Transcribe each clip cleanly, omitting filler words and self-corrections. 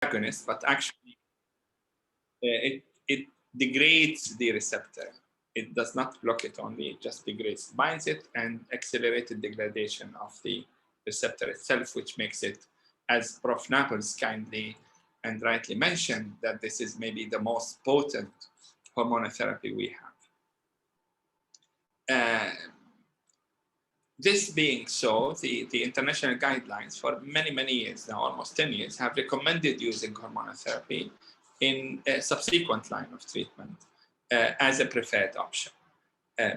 agonist, but actually it degrades the receptor. It does not block it only, it just degrades, binds it, and accelerated degradation of the receptor itself, which makes it, as Prof. Naples kindly and rightly mentioned, that this is maybe the most potent hormonal therapy we have. This being so, the international guidelines for many, many years now, almost 10 years, have recommended using hormonal therapy in a subsequent line of treatment as a preferred option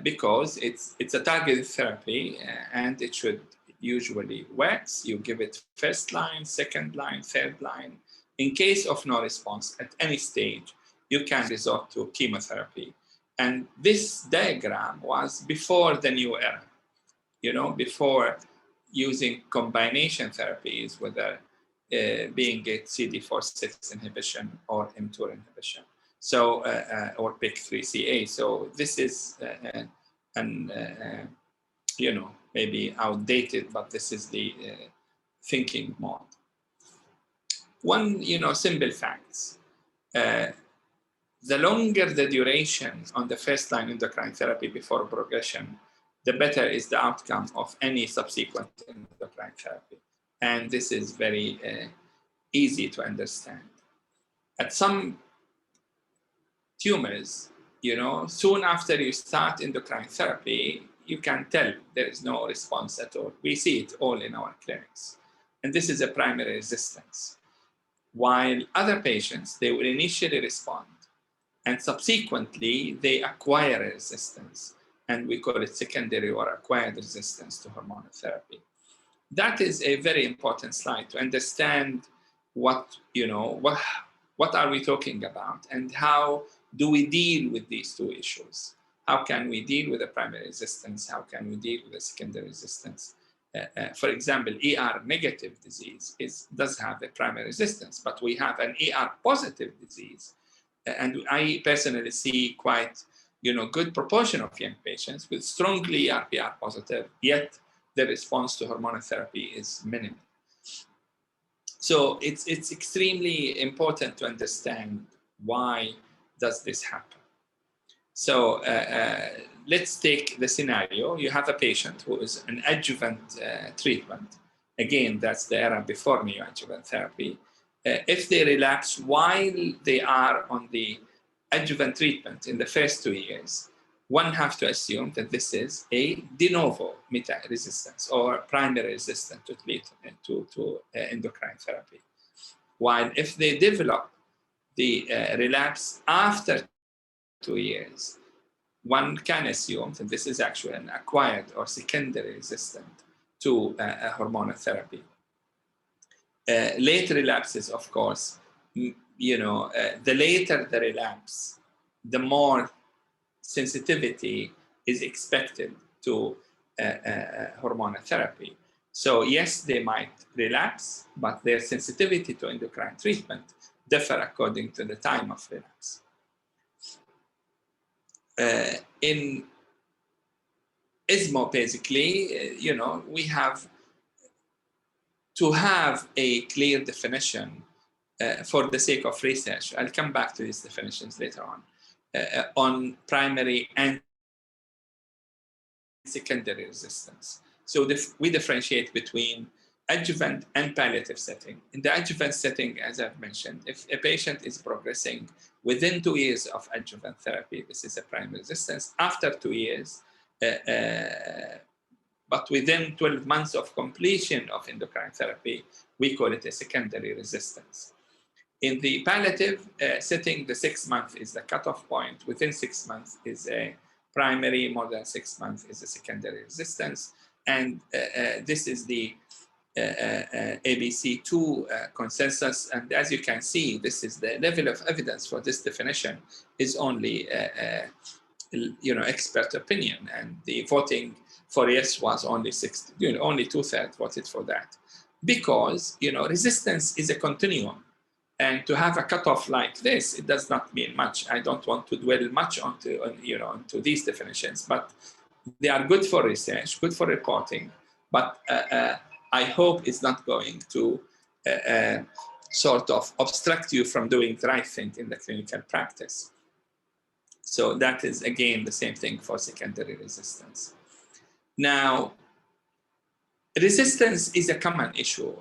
because it's a targeted therapy and it should usually work. You give it first line, second line, third line. In case of no response at any stage, you can resort to chemotherapy. And this diagram was before the new era. You know, before using combination therapies, whether being it CD4/6 inhibition or mTOR inhibition, so or PIK3CA. So this is you know, maybe outdated, but this is the thinking mode. One, you know, simple facts. The longer the duration on the first line endocrine therapy before progression, the better is the outcome of any subsequent endocrine therapy. And this is very easy to understand. At some tumors, you know, soon after you start endocrine therapy, you can tell there is no response at all. We see it all in our clinics. And this is a primary resistance. While other patients, they will initially respond and subsequently they acquire a resistance. And we call it secondary or acquired resistance to hormonal therapy. That is a very important slide to understand what, you know, what are we talking about and how do we deal with these two issues? How can we deal with the primary resistance? How can we deal with the secondary resistance? For example, ER negative disease does have a primary resistance, but we have an ER positive disease. And I personally see quite, you know, good proportion of young patients with strongly ER/PR positive, yet the response to hormonal therapy is minimal. So it's extremely important to understand why does this happen. So let's take the scenario. You have a patient who is an adjuvant treatment. Again, that's the era before neoadjuvant therapy. If they relapse while they are on the adjuvant treatment in the first 2 years, one has to assume that this is a de novo meta-resistance or primary resistance to endocrine therapy. While if they develop the relapse after 2 years, one can assume that this is actually an acquired or secondary resistance to hormonal therapy. Late relapses, of course, you know, the later the relapse, the more sensitivity is expected to hormonal therapy. So yes, they might relapse, but their sensitivity to endocrine treatment differ according to the time of relapse. In ESMO, basically, you know, we have to have a clear definition for the sake of research. I'll come back to these definitions later on primary and secondary resistance. So we differentiate between adjuvant and palliative setting. In the adjuvant setting, as I've mentioned, if a patient is progressing within 2 years of adjuvant therapy, this is a primary resistance. After 2 years, but within 12 months of completion of endocrine therapy, we call it a secondary resistance. In the palliative setting, the 6 months is the cutoff point. Within 6 months is a primary, more than 6 months is a secondary resistance. And this is the ABC2 consensus. And as you can see, this is the level of evidence for this definition is only, you know, expert opinion. And the voting for yes was only 60, you know, only 2/3 voted for that. Because, you know, resistance is a continuum. And to have a cutoff like this, it does not mean much. I don't want to dwell much onto these definitions, but they are good for research, good for reporting. But I hope it's not going to sort of obstruct you from doing the right thing in the clinical practice. So that is, again, the same thing for secondary resistance. Now, resistance is a common issue,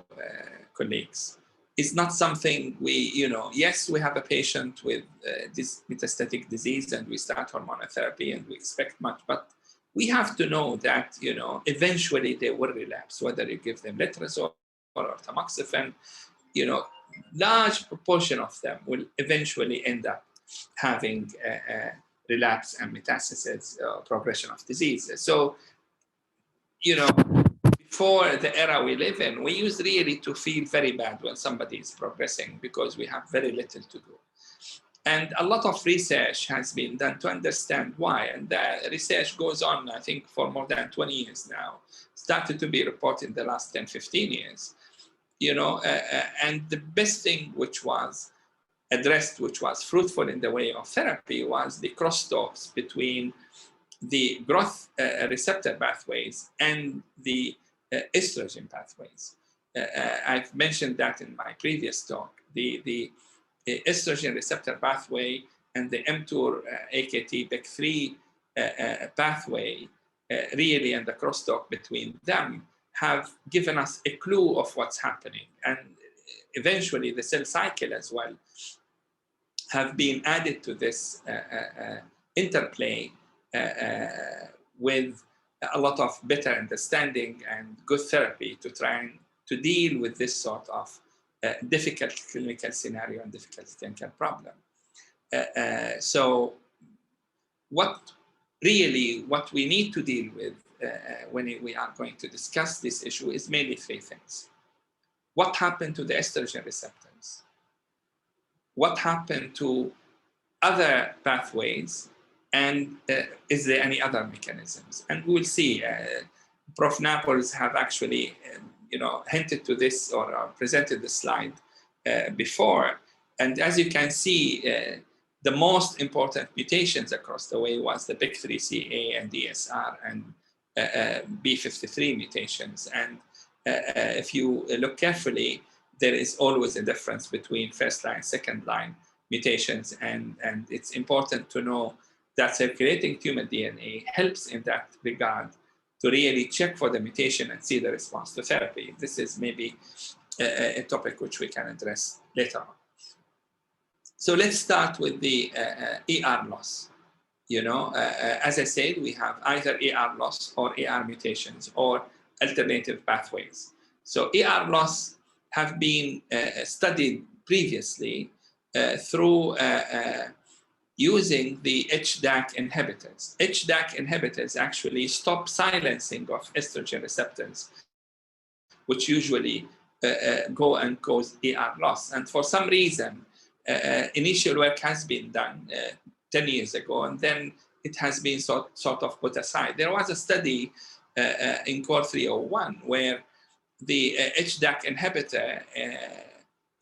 colleagues. It's not something we, yes, we have a patient with this metastatic disease and we start hormonal therapy and we expect much, but we have to know that, eventually they will relapse, whether you give them letrozole or tamoxifen, large proportion of them will eventually end up having relapse and metastasis, progression of disease. So, before the era we live in, we used really to feel very bad when somebody is progressing because we have very little to do. And a lot of research has been done to understand why. And the research goes on, I think, for more than 20 years now. Started to be reported in the last 10, 15 years. And the best thing which was addressed, which was fruitful in the way of therapy, was the crosstalks between the growth receptor pathways and the estrogen pathways. I've mentioned that in my previous talk. The estrogen receptor pathway and the mTOR AKT BEC3 pathway, really, and the crosstalk between them have given us a clue of what's happening. And eventually the cell cycle as well have been added to this interplay with a lot of better understanding and good therapy to try to deal with this sort of difficult clinical scenario and difficult clinical problem. So what we need to deal with when we are going to discuss this issue is mainly three things. What happened to the estrogen receptors? What happened to other pathways? And is there any other mechanisms? And we'll see. Prof. Naples have actually, hinted to this or presented the slide before. And as you can see, the most important mutations across the way was the PIK3CA and DSR and B53 mutations. And if you look carefully, there is always a difference between first line, second line mutations. And it's important to know that circulating tumor DNA helps in that regard to really check for the mutation and see the response to therapy. This is maybe a topic which we can address later on. So let's start with the ER loss. As I said, we have either ER loss or ER mutations or alternative pathways. So ER loss have been studied previously through using the HDAC inhibitors. HDAC inhibitors actually stop silencing of estrogen receptors, which usually go and cause ER loss. And for some reason, initial work has been done 10 years ago, and then it has been sort of put aside. There was a study in Core 301 where the HDAC inhibitor,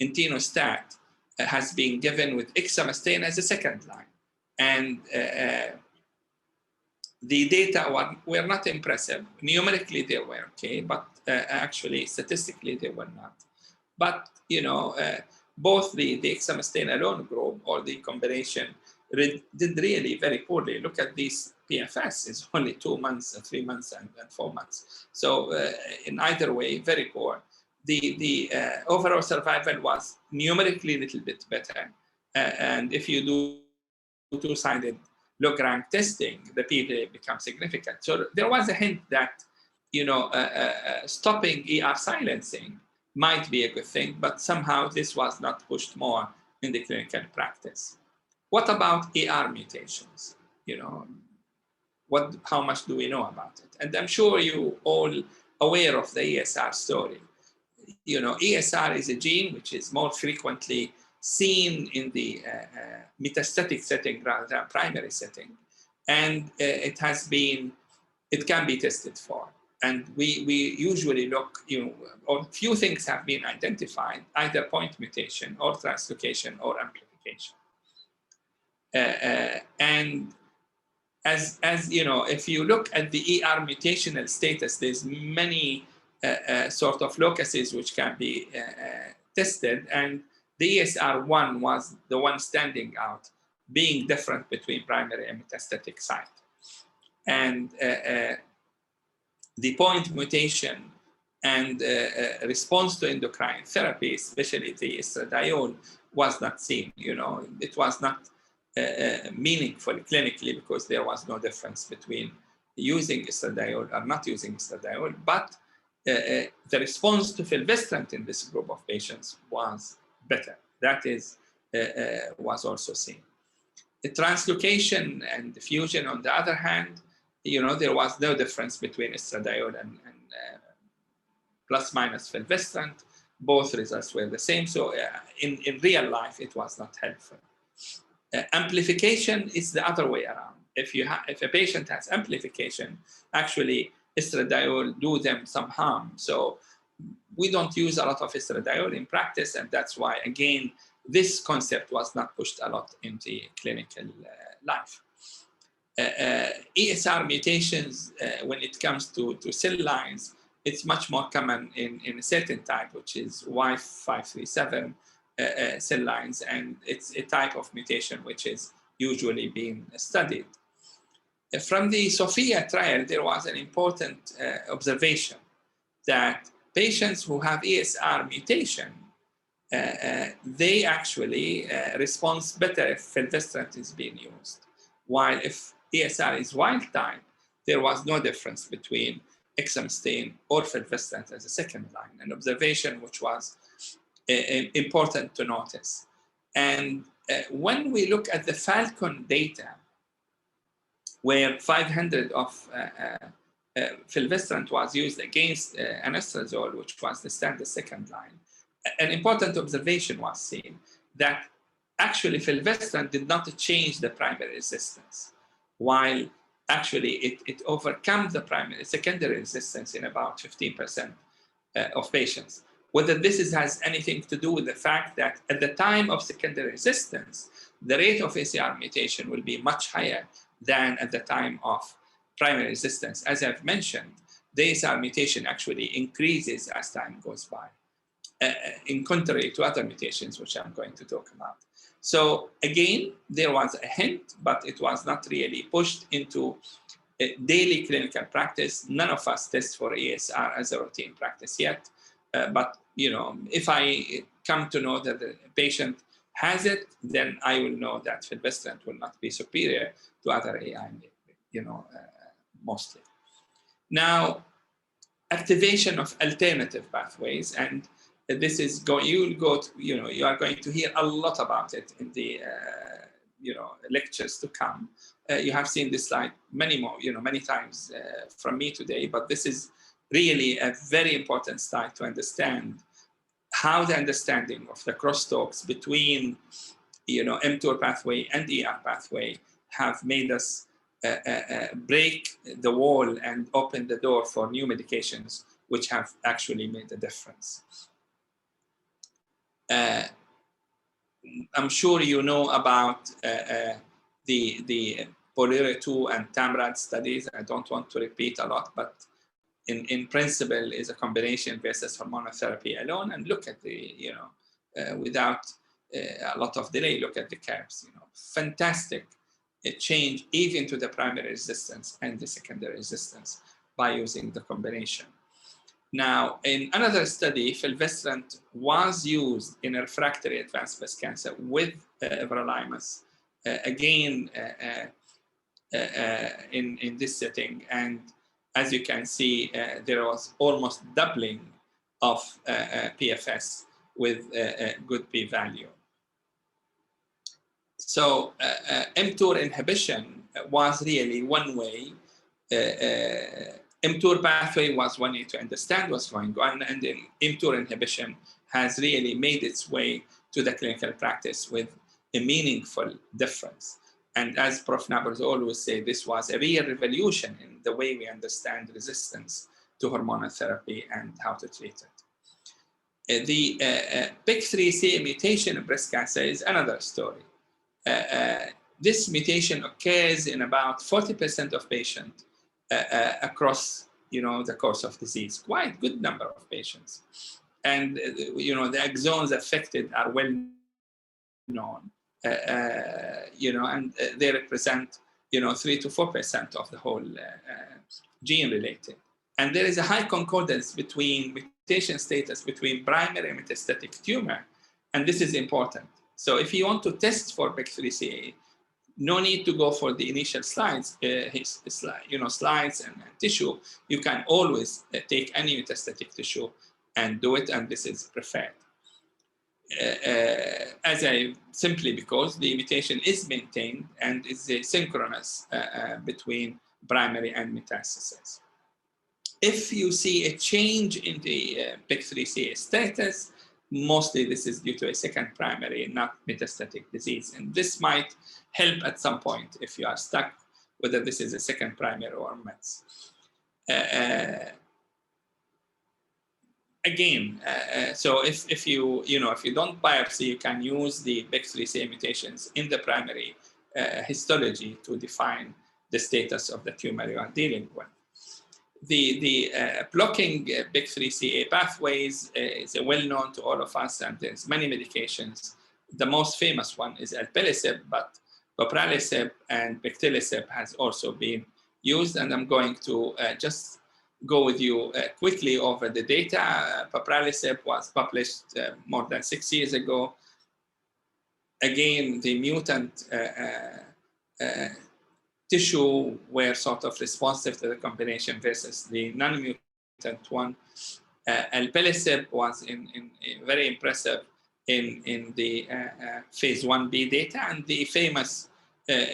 entinostat, has been given with exemestane as a second line. And the data were not impressive. Numerically, they were okay, but actually, statistically, they were not. But, both the exemestane alone group or the combination did really very poorly. Look at these PFS, it's only 2 months, 3 months, and 4 months. So in either way, very poor. The overall survival was numerically a little bit better. And if you do two-sided log-rank testing, the p-value becomes significant. So there was a hint that, stopping ER silencing might be a good thing, but somehow this was not pushed more in the clinical practice. What about ER mutations? How much do we know about it? And I'm sure you all aware of the ESR story. ESR is a gene which is more frequently seen in the metastatic setting rather than primary setting. And it can be tested for. And we usually look, or few things have been identified, either point mutation or translocation or amplification. And as if you look at the ER mutational status, there's many sort of locuses which can be tested, and the ESR1 was the one standing out, being different between primary and metastatic site. And the point mutation and response to endocrine therapy, especially the estradiol, was not seen. It was not meaningful clinically because there was no difference between using estradiol or not using estradiol, but the response to fulvestrant in this group of patients was better. That was also seen. The translocation and diffusion, on the other hand, there was no difference between estradiol and plus minus fulvestrant. Both results were the same. So in real life, it was not helpful. Amplification is the other way around. If a patient has amplification, actually estradiol do them some harm. So we don't use a lot of estradiol in practice, and that's why, again, this concept was not pushed a lot in the clinical life. ESR mutations, when it comes to cell lines, it's much more common in a certain type, which is Y537 cell lines, and it's a type of mutation which is usually being studied. From the SOPHIA trial, there was an important observation that patients who have ESR mutation, they actually respond better if fulvestrant is being used. While if ESR is wild type, there was no difference between exemestane or fulvestrant as a second line, an observation which was important to notice. And when we look at the Falcon data, where 500 of fulvestrant was used against anastrozole, which was the standard second line, an important observation was seen that actually fulvestrant did not change the primary resistance, while actually it overcame the secondary resistance in about 15% of patients. Whether this has anything to do with the fact that at the time of secondary resistance, the rate of ACR mutation will be much higher than at the time of primary resistance. As I've mentioned, the ACR mutation actually increases as time goes by, in contrary to other mutations, which I'm going to talk about. So again, there was a hint, but it was not really pushed into daily clinical practice. None of us test for ESR as a routine practice yet. But if I come to know that the patient has it, then I will know that fulvestrant will not be superior to other AI, mostly. Now, activation of alternative pathways, and this is you are going to hear a lot about it in the lectures to come. You have seen this slide many times from me today, but this is really a very important slide to understand how the understanding of the crosstalks between mTOR pathway and ER pathway have made us break the wall and open the door for new medications which have actually made a difference. I'm sure you know about the POLIRI-2 and TAMRAD studies. I don't want to repeat a lot, but in principle is a combination versus hormonal therapy alone, and look at the, without a lot of delay, look at the curves, fantastic change even to the primary resistance and the secondary resistance by using the combination. Now, in another study, fulvestrant was used in a refractory advanced breast cancer with everolimus, again, in this setting. And as you can see, there was almost doubling of PFS with a good p-value. So mTOR inhibition was really one way. mTOR pathway was one way to understand what's going on, and then mTOR inhibition has really made its way to the clinical practice with a meaningful difference. And as Prof. Nabors always say, this was a real revolution in the way we understand resistance to hormonal therapy and how to treat it. The PIK3CA mutation in breast cancer is another story. This mutation occurs in about 40% of patients across the course of disease, quite good number of patients. and the exons affected are well known, and they represent 3 to 4% of the whole gene related. And there is a high concordance between mutation status between primary and metastatic tumor, and this is important. So if you want to test for PIK3CA, no need to go for the initial slides, slides and tissue. You can always take any metastatic tissue and do it, and this is preferred. Simply because the mutation is maintained and is synchronous between primary and metastasis. If you see a change in the PIK3CA status, mostly this is due to a second primary, not metastatic disease. And this might help at some point if you are stuck, whether this is a second primary or mets. Again, so if you don't biopsy, you can use the PIK3CA mutations in the primary histology to define the status of the tumor you are dealing with. The blocking PIK3CA pathways is well known to all of us, and there's many medications. The most famous one is alpelisib, but papralisib and pictilisib has also been used, and I'm going to just go with you quickly over the data. Papralisib was published more than 6 years ago. Again, the mutant tissue were sort of responsive to the combination versus the non-mutant one. Alpelisib was very impressive in the phase 1b data, and the famous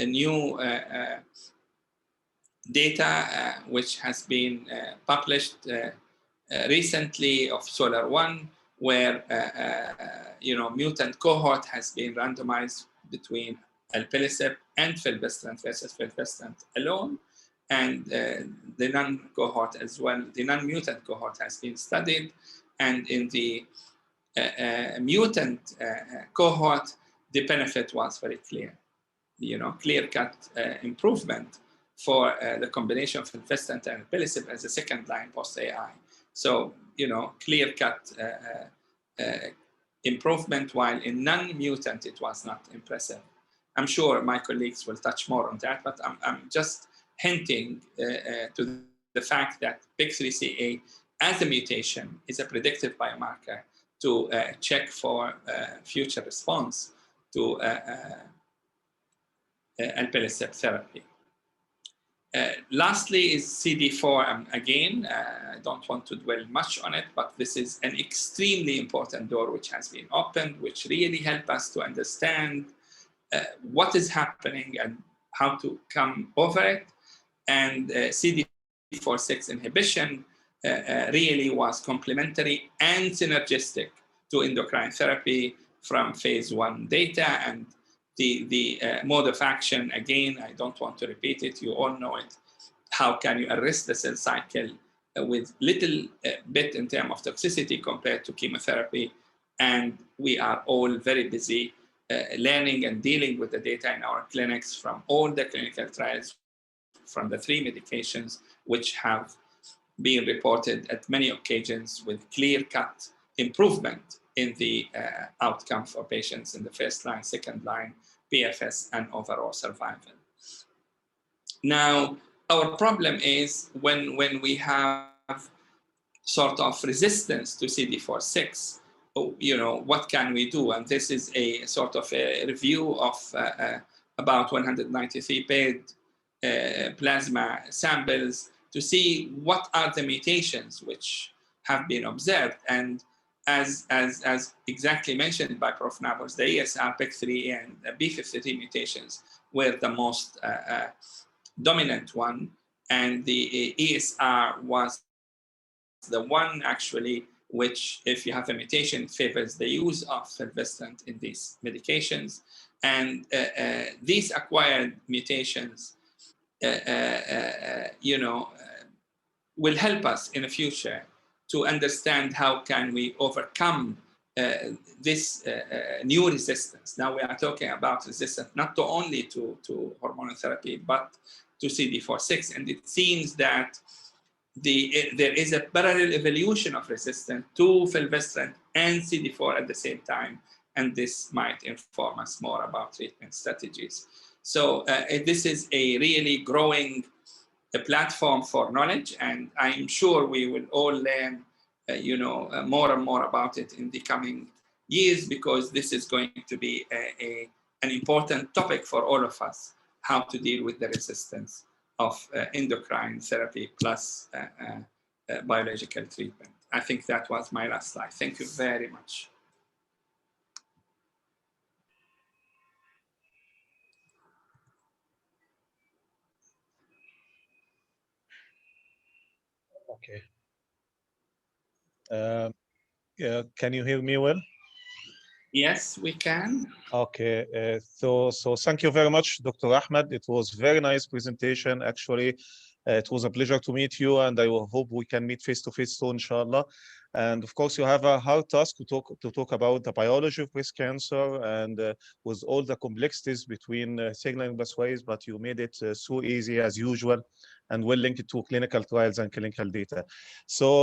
new data which has been published recently of SOLAR-1, where mutant cohort has been randomized between alpelisib and fulvestrant versus fulvestrant alone, and the non-cohort as well. The non-mutant cohort has been studied, and in the mutant cohort, the benefit was very clear. Clear-cut improvement for the combination of fulvestrant and alpelisib as a second-line post-AI. So, clear-cut improvement, while in non-mutant it was not impressive. I'm sure my colleagues will touch more on that, but I'm just hinting to the fact that PIK3CA as a mutation is a predictive biomarker to check for future response to alpelisib therapy. Lastly is CD4. Again, I don't want to dwell much on it, but this is an extremely important door which has been opened, which really help us to understand what is happening and how to come over it. And CD4/6 inhibition really was complementary and synergistic to endocrine therapy from phase 1 data. And the mode of action, again, I don't want to repeat it, you all know it. How can you arrest the cell cycle with little bit in terms of toxicity compared to chemotherapy? And we are all very busy learning and dealing with the data in our clinics from all the clinical trials, from the 3 medications, which have been reported at many occasions with clear-cut improvement in the outcome for patients in the first line, second line, PFS, and overall survival. Now, our problem is when we have sort of resistance to CD4/6, what can we do? And this is a sort of a review of about 193 paired plasma samples to see what are the mutations which have been observed. And as exactly mentioned by Prof. Nabors, the ESR, PIK3, and the B53 mutations were the most dominant one, and the ESR was the one actually which, if you have a mutation, favors the use of fulvestrant in these medications. And these acquired mutations, will help us in the future to understand how can we overcome this new resistance. Now we are talking about resistance not only to hormonal therapy, but to CD4/6. And it seems that there is a parallel evolution of resistance to fulvestrant and CD4 at the same time, and this might inform us more about treatment strategies. So this is a really growing platform for knowledge, and I'm sure we will all learn more and more about it in the coming years, because this is going to be an important topic for all of us, how to deal with the resistance of endocrine therapy plus biological treatment. I think that was my last slide. Thank you very much. Okay. Can you hear me well? Yes, we can. Okay, so thank you very much, Dr. Ahmed. It was very nice presentation. Actually, it was a pleasure to meet you, and I hope we can meet face to face soon, inshallah. And of course, you have a hard task to talk about the biology of breast cancer and with all the complexities between signaling pathways, but you made it so easy as usual and well linked to clinical trials and clinical data. So